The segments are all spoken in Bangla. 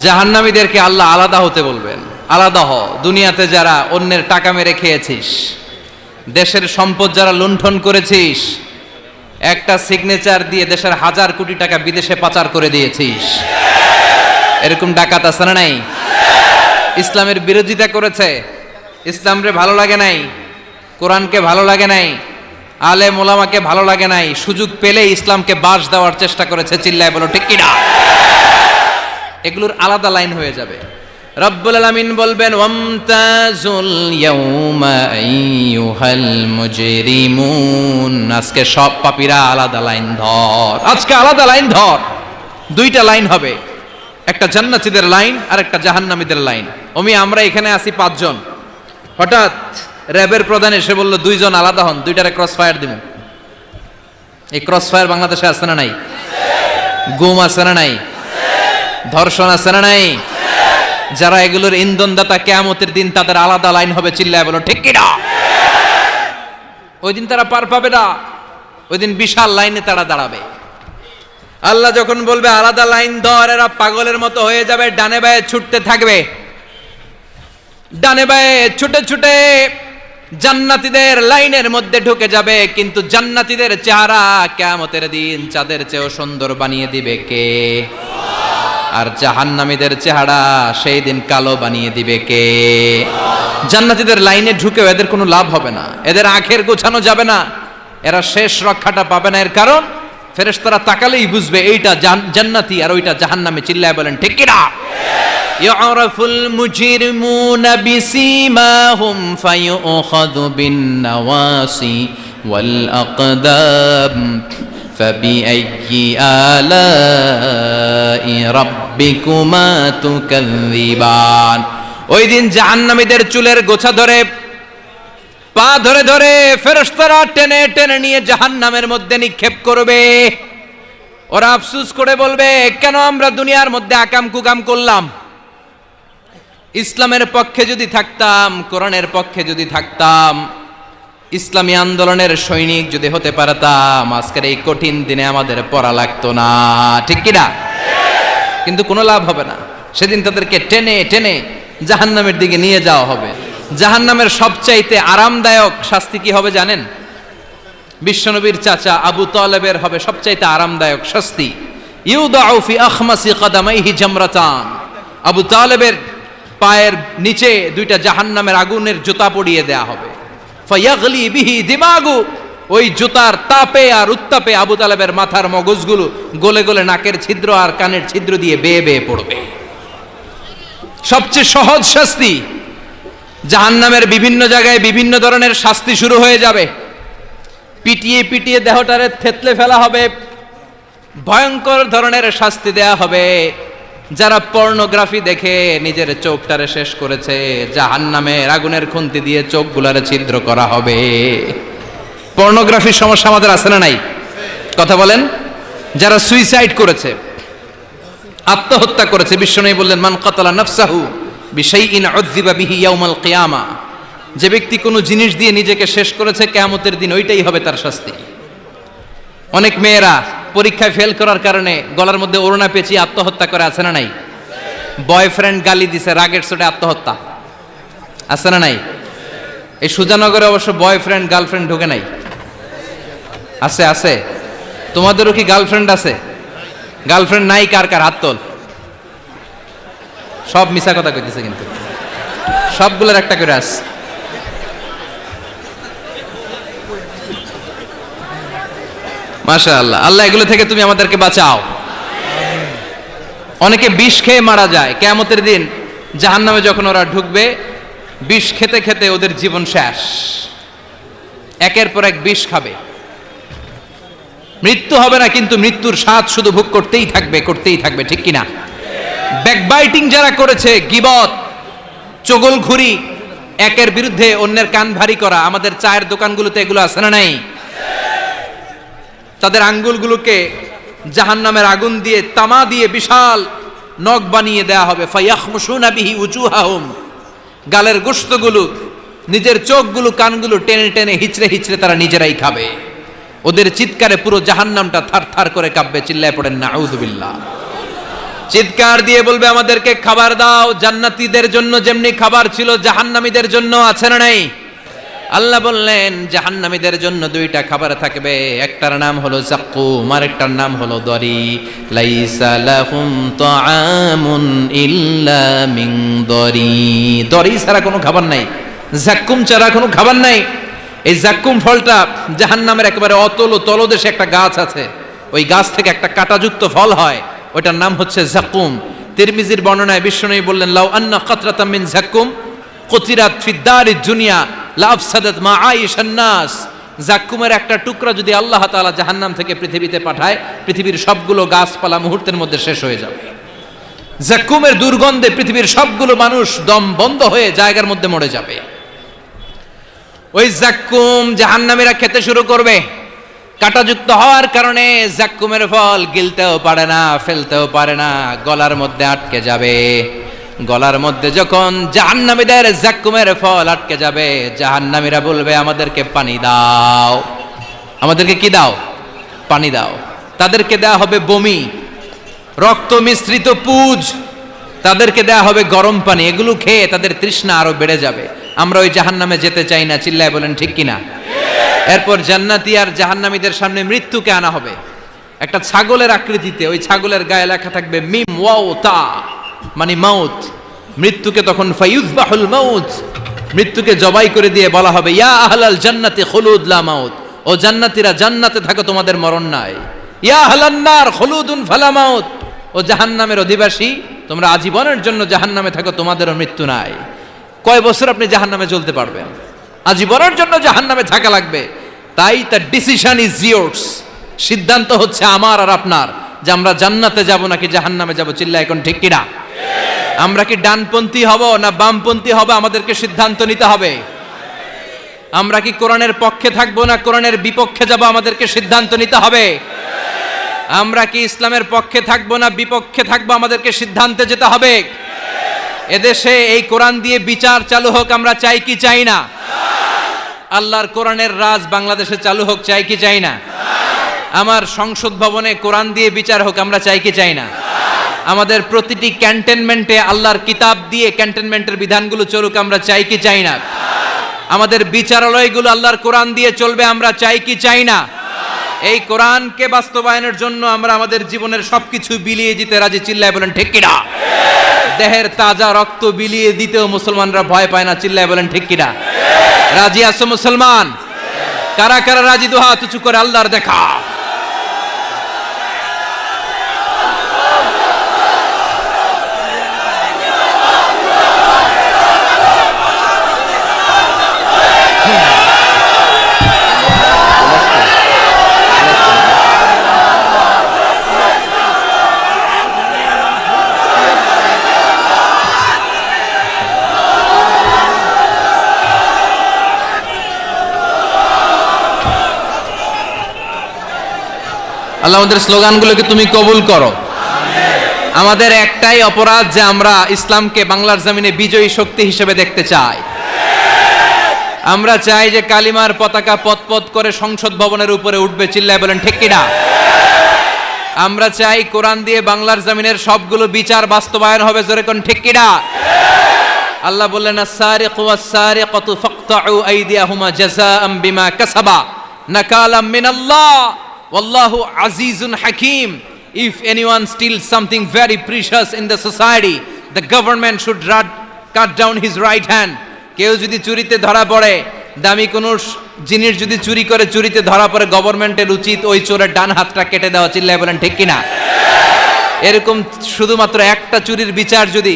জাহান্নামীদেরকে আল্লাহ আলাদা হতে বলবেন। আলাদা হ, দুনিয়াতে যারা অন্যের টাকা মেরে খেয়েছিস, দেশের সম্পদ যারা লুণ্ঠন করেছিস, একটা সিগনেচার দিয়ে দেশের 1000 কোটি টাকা বিদেশে পাচার করে দিয়েছিস, এরকম ডাকাত আছে না নাই? ইসলামের বিরোধিতা করেছে, ইসলামরে ভালো লাগে নাই, কোরআনকে ভালো লাগে নাই, আলেম ওলামাকে ভালো লাগে নাই, সুযোগ পেলে ইসলামকে বাস দেওয়ার চেষ্টা করেছে। চিল্লায় বলো ঠিক কিনা? এগুলোর আলাদা লাইন হয়ে যাবে। রব্বুল আলামিন বলবেন ওয়ামতাজুল ইয়াউমা আইয়ুহাল মুজরিমুন, আজকে সব পাপীরা আলাদা লাইন ধর, আজকে আলাদা লাইন ধর। দুইটা লাইন হবে, একটা জান্নাতীদের লাইন আর একটা জাহান্নামীদের লাইন। আমরা এখানে আছি 5 জন, হঠাৎ র্যাবের প্রধান এসে বলল 2 জন আলাদা হন, দুইটারে ক্রস ফায়ার দিব। এই ক্রস ফায়ার বাংলাদেশে আছে না নাই? গুম আছে না নাই? ধর্ষণ আছে না নাই? যারা এগুলোর ইন্ধনদাতা, কিয়ামতের দিন তাদের আলাদা লাইন হবে। চিল্লায় বলো ঠিক কিনা? ওই দিন তারা পার পাবে না, ওই দিন বিশাল লাইনে তারা দাঁড়াবে। আল্লাহ যখন বলবে আলাদা লাইন ধর, এরা পাগলের মতো হয়ে যাবে, ডানে বায়ে ছুটতে থাকবে, ডানে বায়ে ছুটে ছুটে জান্নাতীদের লাইনের মধ্যে ঢুকে যাবে। কিন্তু জান্নাতীদের চেহারা কিয়ামতের দিন চাঁদের চেয়েও সুন্দর বানিয়ে দিবে কে? আর জাহান্নামীদের চেহারা সেই দিন কালো বানিয়ে দিবে কে? জান্নাতীদের লাইনে ঢুকেও এদের কোনো লাভ হবে না, এদের আখের গোছানো যাবে না, এরা শেষ রক্ষাটা পাবে না। এর কারণ ফেরেশতারা তাকালেই বুঝবে এইটা জান্নাতি আর ওইটা জাহান্নামী। চিল্লায় বলেন ঠিক কিনা? ইউরাফুল মুজরিমুনা বিসীমাহুম ফায়ুখাযু বিন-নাওয়াসি ওয়াল আকদাম ফাবিআইয়ি আলাই রাব্বিকুমা তুকাযযিবান। ওই দিন জাহান্নামীদের চুলের গোছা ধরে, পা ধরে ধরে ফেরেশতারা টেনে টেনে নিয়ে জাহান্নামের মধ্যে নিক্ষেপ করবে। ওরা আফসোস করে বলবে, কেন আমরা দুনিয়ার মধ্যে আকাম কুকাম করলাম? ইসলামের পক্ষে যদি থাকতাম, কোরআনের পক্ষে যদি থাকতাম, ইসলামী আন্দোলনের সৈনিক যদি হতে পারতাম, আজকের এই কঠিন দিনে আমাদের পড়া লাগতো না। ঠিক কিনা? কিন্তু কোনো লাভ হবে না। সেদিন তাদেরকে টেনে টেনে জাহান্নামের দিকে নিয়ে যাওয়া হবে। জাহান্নামের সবচাইতে আরামদায়ক শাস্তি কি হবে জানেন? বিশ্বনবীর চাচা আবু তালেবের হবে সবচাইতে আরামদায়ক শাস্তি। ইউদাউ ফি আখমাসি কদামাইহি জামরাতান, আবু তালেবের পায়ের নিচে 2টা জাহান্নামের আগুনের জুতা পরিয়ে দেয়া হবে। ফায়াগলি বিহি দিমাগু, ওই জুতার তাপে আর উত্তাপে আবু তালেবের মাথার মগজগুলো গলে গলে নাকের ছিদ্র আর কানের ছিদ্র দিয়ে বেয়ে বেয়ে পড়বে। সবচেয়ে সহজ শাস্তি। জাহান্নামের বিভিন্ন জায়গায় বিভিন্ন ধরনের শাস্তি শুরু হয়ে যাবে। পিটিয়ে পিটিয়ে দেহটারে থেতলে ফেলা হবে, ভয়ঙ্কর ধরনের শাস্তি দেয়া হবে। যারা পর্নোগ্রাফি দেখে নিজের চোখটারে শেষ করেছে, জাহান্নামের আগুনের খুন্তি দিয়ে চোখগুলারে ছিদ্র করা হবে। পর্নোগ্রাফির সমস্যা আমাদের আছে না নাই? কথা বলেন। যারা সুইসাইড করেছে, আত্মহত্যা করেছে, বিশ্বনবী বললেন মান কাতালা নাফসাহু বিশাইইন উযযিবা বিহি ইয়াউমাল কিয়ামা, যে ব্যক্তি কোনো জিনিস দিয়ে নিজেকে শেষ করেছে, কিয়ামতের দিন ওইটাই হবে তার শাস্তি। অনেক মেয়েরা পরীক্ষায় ফেল করার কারণে গলার মধ্যে ওড়না পেঁচিয়ে আত্মহত্যা করে, আছে না নাই? বয়ফ্রেন্ড গালি দিছে, রাগের চোটে আত্মহত্যা, আছে না নাই? এই সুজানগরে অবশ্য বয়ফ্রেন্ড গার্লফ্রেন্ড ঢোকে নাই, আছে আছে। তোমাদেরও কি গার্লফ্রেন্ড আছে? গার্লফ্রেন্ড নাই কার কার হাত তোল। সব মিছা কথা কইতেছে, কিন্তু সবগুলোর একটা করে আস। মাশাআল্লাহ, আল্লাহ এগুলো থেকে তুমি আমাদেরকে বাঁচাও। অনেকে বিষ খেয়ে মারা যায়। কিয়ামতের দিন জাহান্নামে যখন ওরা ঢুকবে, বিষ খেতে খেতে ওদের জীবন শেষ। একের পর এক বিষ খাবে, মৃত্যু হবে না, কিন্তু মৃত্যুর স্বাদ শুধু ভোগ করতেই থাকবে, করতেই থাকবে। ঠিক কিনা? ব্যাকবাইটিং যারা করেছে, গীবত, চগলখুরি, একের বিরুদ্ধে অন্যের কান ভারী করা, আমাদের চায়ের দোকানগুলোতে এগুলো আছে না নাই? তাদের আঙ্গুলগুলোকে জাহান্নামের আগুন দিয়ে, তামা দিয়ে বিশাল নখ বানিয়ে দেয়া হবে। ফায়াখমুশুনা বিহি উজুহাহুম, গালের গোশতগুলো, নিজের চোখগুলো, কানগুলো টেনে টেনে হিচড়ে হিচড়ে তারা নিজেরাই খাবে। ওদের চিৎকারে পুরো জাহান্নামটা থার থার করে কাঁপবে। চিল্লায় পড়েন নাউযুবিল্লাহ। চিৎকার দিয়ে বলবে আমাদেরকে খাবার দাও। জান্নাতীদের জন্য যেমনি খাবার ছিল জাহান্নামীদের জন্য আছে না নাই? আল্লাহ বললেন জাহান্নামীদের জন্য দুইটা খাবার থাকবে, একটার নাম হলো যাক্কুম আর একটার নাম হলো দরি। লাইসা লাহুম তাআমুন ইল্লা মিন দরি, দরি ছাড়া কোনো খাবার নাই, যাক্কুম ছাড়া কোনো খাবার নাই। এই যাক্কুম ফলটা জাহান্নামের একেবারে অতল তলদেশে একটা গাছ আছে, ওই গাছ থেকে একটা কাঁটাযুক্ত ফল হয়, ওইটার নাম হচ্ছে যাক্কুম। তিরমিজির বর্ণনায় বিশ্বনবী বললেন লাউ আন্না কাতরাতাম মিন যাক্কুম কুতিরাত ফিদ দারিদ দুনিয়া লাফসাদাত মা আইশান নাস। যাক্কুমের একটা টুকরা যদি আল্লাহ তাআলা জাহান্নাম থেকে পৃথিবীতে পাঠায়, পৃথিবীর সবগুলো গাছপালা মুহূর্তের মধ্যে শেষ হয়ে যাবে। যাক্কুমের দুর্গন্ধে পৃথিবীর সবগুলো মানুষ দম বন্ধ হয়ে জায়গার মধ্যে মরে যাবে। ওই যাক্কুম জাহান্নামীরা খেতে শুরু করবে। কাঁটাযুক্ত হওয়ার কারণে যাক্কুমের ফল গিলতেও পারে না, ফেলতেও পারে না, গলার মধ্যে আটকে যাবে। গলার মধ্যে যখন জাহান্নামীদের যাক্কুমের ফল আটকে যাবে, জাহান্নামীরা বলবে আমাদেরকে পানি দাও। আমাদেরকে কি দাও? পানি দাও। তাদেরকে দেয়া হবে বমি, রক্ত মিশ্রিত পুজ, তাদেরকে দেয়া হবে গরম পানি। এগুলো খেয়ে তাদের তৃষ্ণা আরো বেড়ে যাবে। আমরা ওই জাহান্নামে যেতে চাই না, চিল্লায় বলেন ঠিক কিনা? এরপর জান্নাতি আর জাহান্নামীদের সামনে মৃত্যুকে আনা হবে একটা ছাগলের আকৃতিতে। ওই ছাগলের গায়ে লেখা থাকবে মিম ওয়াও তা, মানে মাউত। মৃত্যুকে তখন ফায়ুযবাহুল মাউত, মৃত্যুকে জবাই করে দিয়ে বলা হবে ইয়া আহলাল জান্নাতি খুলুদ লা মাউত, ও জান্নাতীরা জান্নাতে থাকো তোমাদের মরণ নাই। ইয়া আহলান নার খুলুদুন ফালা মাউত, ও জাহান্নামের অধিবাসী তোমরা আজীবনের জন্য জাহান্নামে থাকো, তোমাদেরও মৃত্যু নাই। কয় বছর আপনি জাহান্নামে চলতে পারবেন? আজীবনের জন্য জাহান্নামে থাকা লাগবে। তাই তার ডিসিশন ইজ ইয়ার্স, সিদ্ধান্ত হচ্ছে আমার আর আপনার, যে আমরা জান্নাতে যাব নাকি জাহান্নামে যাব। চিল্লায় এখন ঠিক কিনা? আমরা কি ডানপন্থী হব না বামপন্থী হব, আমাদেরকে সিদ্ধান্ত নিতে হবে। আমরা কি কোরআনের পক্ষে থাকবো না কোরআনের বিপক্ষে যাব, আমাদেরকে সিদ্ধান্ত নিতে হবে। আমরা কি ইসলামের পক্ষে থাকবো না বিপক্ষে থাকবো, আমাদেরকে সিদ্ধান্তে যেতে হবে। এদেশে এই কোরআন দিয়ে বিচার চালু হোক, আমরা চাই কি চাই না? আল্লাহর কোরআনের রাজ বাংলাদেশে চালু হোক, চাই কি চাই না? আমার সংসদ ভবনে কোরআন দিয়ে বিচার হোক, আমরা চাই কি চাই না? আমাদের প্রতিটি ক্যান্টনমেন্টে আল্লাহর কিতাব দিয়ে ক্যান্টনমেন্টের বিধানগুলো চলুক, আমরা চাই কি চাই না? আমাদের বিচারালয়গুলো আল্লাহর কোরআন দিয়ে চলবে, আমরা চাই কি চাই না? এই কোরআনকে বাস্তবায়নের জন্য আমরা আমাদের জীবনের সবকিছু বিলিয়ে দিতে রাজি। চিল্লায় বলেন ঠিক কিনা? দেহের তাজা রক্ত বিলিয়ে দিতেও মুসলমানরা ভয় পায় না। চিল্লায় বলেন ঠিক কিনা? রাজি আছো মুসলমান? কারা কারা রাজি? দু হাত উঁচু করে আল্লাহর দেখা। আল্লাহ আমাদের স্লোগানগুলোকে তুমি কবুল করো। আমাদের একটাই অপরাধ যে আমরা ইসলামকে বাংলার জমিনে বিজয়ী শক্তি হিসেবে দেখতে চাই। আমরা চাই যে কালিমার পতাকা পতপত করে সংসদ ভবনের উপরে উঠবে। চিল্লায় বলেন ঠিক কিনা? আমরা চাই কোরআন দিয়ে বাংলার জমিনের সবগুলো বিচার বাস্তবায়ন হবে। জোরে কোন ঠিক কিনা? আল্লাহ বললেন আস-সারিকু ওয়াস-সারিকাতু ফাকতাউ আইদিয়াহুমা জাযাআম বিমা কাসাবা নাকালাম মিনাল্লাহ ওয়াল্লাহু আজিজুন হাকীম। If anyone steals something very precious in the society, the government should cut down his right hand. কেউ যদি চুরিতে ধরা পড়ে, দামি কোনো জিনিস যদি চুরি করে চুরিতে ধরা পড়ে, গভর্নমেন্টের উচিত ওই চোরের ডান হাতটা কেটে দেওয়া। চিল্লায় বলেন ঠিক কিনা? এরকম শুধুমাত্র একটা চুরির বিচার যদি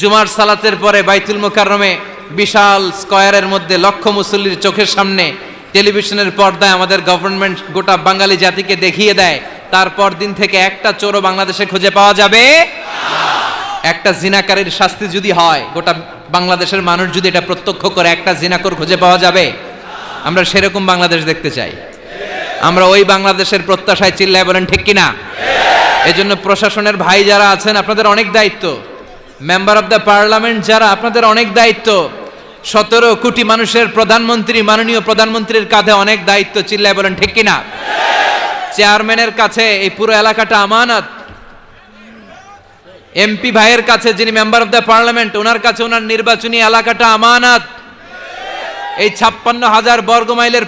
জুমার সালাতের পরে বাইতুল মুকাররমে বিশাল স্কয়ারের মধ্যে লক্ষ মুসল্লির চোখের সামনে টেলিভিশনের পর্দায় আমাদের গভর্নমেন্ট গোটা বাঙালি জাতিকে দেখিয়ে দেয়, তারপর দিন থেকে একটা চোরও বাংলাদেশে খুঁজে পাওয়া যাবে। একটা জিনাকারীর শাস্তি যদি হয়, গোটা বাংলাদেশের মানুষ যদি এটা প্রত্যক্ষ করে, একটা জিনাকর খুঁজে পাওয়া যাবে। আমরা সেরকম বাংলাদেশ দেখতে চাই। আমরা ওই বাংলাদেশের প্রত্যাশায়। চিল্লায় বলেন ঠিক কিনা? এজন্য প্রশাসনের ভাই যারা আছেন, আপনাদের অনেক দায়িত্ব। মেম্বার অব দ্য পার্লামেন্ট যারা, আপনাদের অনেক দায়িত্ব। 17 কোটি মানুষের প্রধানমন্ত্রী, মাননীয় প্রধানমন্ত্রীর কাঁধে অনেক দায়িত্ব। চিল্লায় বলেন ঠিক কিনা? চেয়ারম্যানের কাছে এই পুরো এলাকাটা আমানত। এমপি ভাইয়ের কাছে, যিনি মেম্বার অফ দ্য পার্লামেন্ট, ওনার কাছে ওনার নির্বাচনী এলাকাটা আমানত। এই 56,000 বর্গ মাইলের